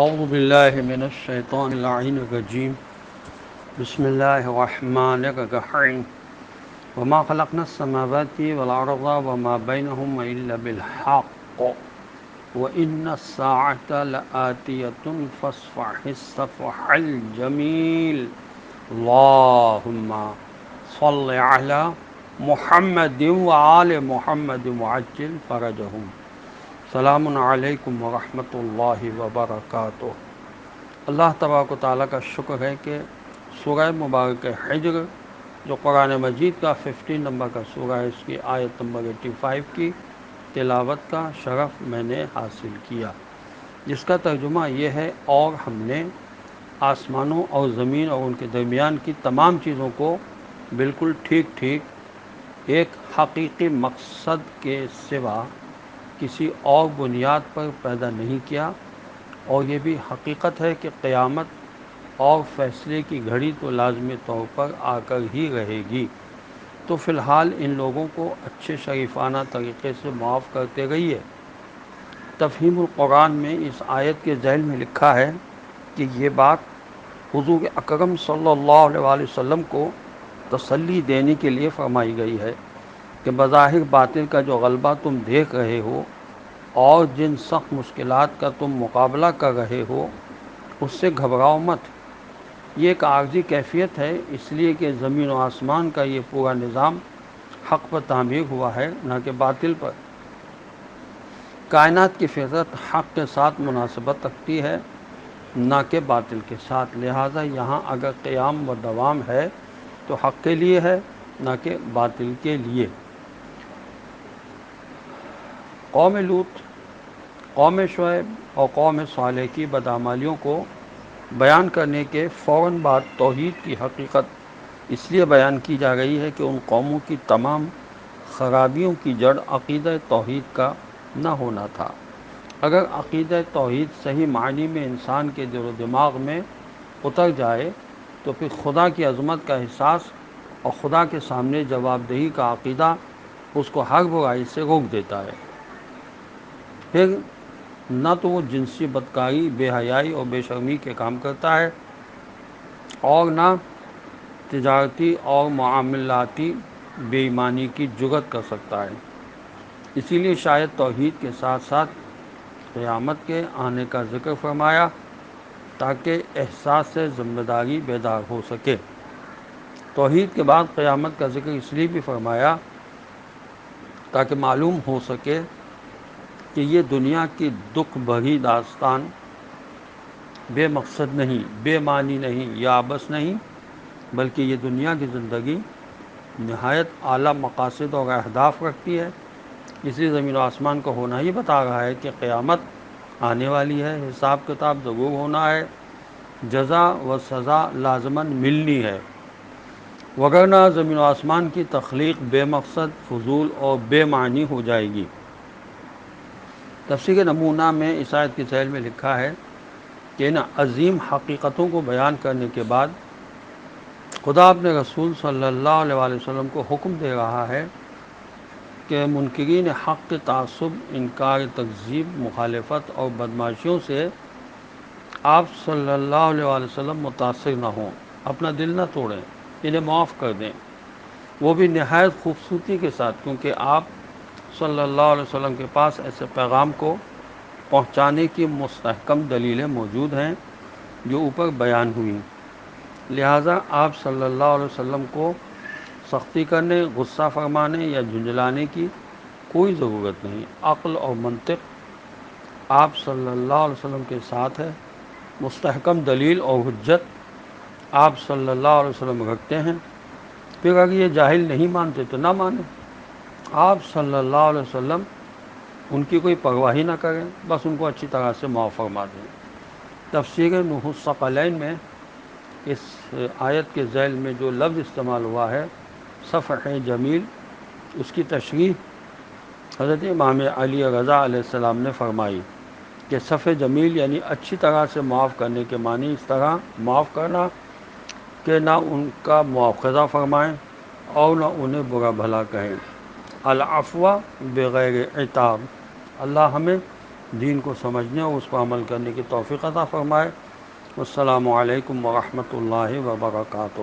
اعوذ باللہ من الشیطان اللعین الرجیم بسم اللہ الرحمن الرحیم وما خلقنا السماوات والارض وما بینہما الا بالحق وان الساعة لآتیۃ فاصفح الصفح الجمیل اللہم صل علی محمد وآل محمد وعجل فرجہم۔ السلام علیکم ورحمۃ اللہ وبرکاتہ۔ اللہ تبارک و تعالیٰ کا شکر ہے کہ سورہ مبارک حجر جو قرآن مجید کا 15 نمبر کا سورہ ہے، اس کی آیت نمبر 85 کی تلاوت کا شرف میں نے حاصل کیا، جس کا ترجمہ یہ ہے، اور ہم نے آسمانوں اور زمین اور ان کے درمیان کی تمام چیزوں کو بالکل ٹھیک ٹھیک ایک حقیقی مقصد کے سوا کسی اور بنیاد پر پیدا نہیں کیا، اور یہ بھی حقیقت ہے کہ قیامت اور فیصلے کی گھڑی تو لازمی طور پر آ کر ہی رہے گی۔ تو فی الحال ان لوگوں کو اچھے شریفانہ طریقے سے معاف کرتے رہیے۔ تفہیم القرآن میں اس آیت کے ذیل میں لکھا ہے کہ یہ بات حضور اکرم صلی اللہ علیہ وسلم کو تسلی دینے کے لیے فرمائی گئی ہے کہ بظاہر باطل کا جو غلبہ تم دیکھ رہے ہو اور جن سخت مشکلات کا تم مقابلہ کر رہے ہو، اس سے گھبراؤ مت۔ یہ ایک عارضی کیفیت ہے، اس لیے کہ زمین و آسمان کا یہ پورا نظام حق پر تعمیر ہوا ہے، نہ کہ باطل پر۔ کائنات کی فطرت حق کے ساتھ مناسبت رکھتی ہے، نہ کہ باطل کے ساتھ، لہٰذا یہاں اگر قیام و دوام ہے تو حق کے لیے ہے، نہ کہ باطل کے لیے۔ قوم لوط، قوم شعیب اور قوم صالح کی بدعمالیوں کو بیان کرنے کے فوراً بعد توحید کی حقیقت اس لیے بیان کی جا رہی ہے کہ ان قوموں کی تمام خرابیوں کی جڑ عقیدہ توحید کا نہ ہونا تھا۔ اگر عقیدہ توحید صحیح معنی میں انسان کے دل و دماغ میں اتر جائے تو پھر خدا کی عظمت کا احساس اور خدا کے سامنے جواب دہی کا عقیدہ اس کو ہر برائی سے روک دیتا ہے۔ پھر نہ تو وہ جنسی بدکاری، بے حیائی اور بے شرمی کے کام کرتا ہے، اور نہ تجارتی اور معاملاتی بے ایمانی کی جرات کر سکتا ہے۔ اسی لیے شاید توحید کے ساتھ ساتھ قیامت کے آنے کا ذکر فرمایا، تاکہ احساس سے ذمہ داری بیدار ہو سکے۔ توحید کے بعد قیامت کا ذکر اس لیے بھی فرمایا تاکہ معلوم ہو سکے کہ یہ دنیا کی دکھ بھری داستان بے مقصد نہیں، بے معنی نہیں یا عبث نہیں، بلکہ یہ دنیا کی زندگی نہایت اعلیٰ مقاصد اور اہداف رکھتی ہے۔ اسی زمین و آسمان کو ہونا ہی بتا رہا ہے کہ قیامت آنے والی ہے، حساب کتاب ضرور ہونا ہے، جزا و سزا لازماً ملنی ہے، وگرنہ زمین و آسمان کی تخلیق بے مقصد، فضول اور بے معنی ہو جائے گی۔ تفسیر نمونہ میں اس آیت کے ذیل میں لکھا ہے کہ ان عظیم حقیقتوں کو بیان کرنے کے بعد خدا اپنے رسول صلی اللہ علیہ وآلہ وسلم کو حکم دے رہا ہے کہ منکرین حق کے تعصب، انکار، تکذیب، مخالفت اور بدمعاشیوں سے آپ صلی اللہ علیہ وآلہ وسلم متاثر نہ ہوں، اپنا دل نہ توڑیں، انہیں معاف کر دیں، وہ بھی نہایت خوبصورتی کے ساتھ، کیونکہ آپ صلی اللہ علیہ وسلم کے پاس ایسے پیغام کو پہنچانے کی مستحکم دلیلیں موجود ہیں جو اوپر بیان ہوئیں۔ لہٰذا آپ صلی اللہ علیہ وسلم کو سختی کرنے، غصہ فرمانے یا جھنجھلانے کی کوئی ضرورت نہیں۔ عقل اور منطق آپ صلی اللہ علیہ وسلم کے ساتھ ہے، مستحکم دلیل اور حجت آپ صلی اللہ علیہ وسلم رکھتے ہیں۔ پھر اگر یہ جاہل نہیں مانتے تو نہ مانیں، آپ صلی اللہ علیہ وسلم ان کی کوئی پرواہ نہ کریں، بس ان کو اچھی طرح سے معاف فرما دیں۔ تفسیر نوح الثقلین میں اس آیت کے ذیل میں جو لفظ استعمال ہوا ہے، صفح جمیل، اس کی تشریح حضرت امام علی رضا علیہ السلام نے فرمائی کہ صفح جمیل یعنی اچھی طرح سے معاف کرنے کے معنی اس طرح معاف کرنا کہ نہ ان کا مواخذہ فرمائیں اور نہ انہیں برا بھلا کہیں۔ العفو بغیر عتاب، اللہ ہمیں دین کو سمجھنے اور اس پر عمل کرنے کی توفیق عطا فرمائے۔ السلام علیکم ورحمۃ اللہ وبرکاتہ۔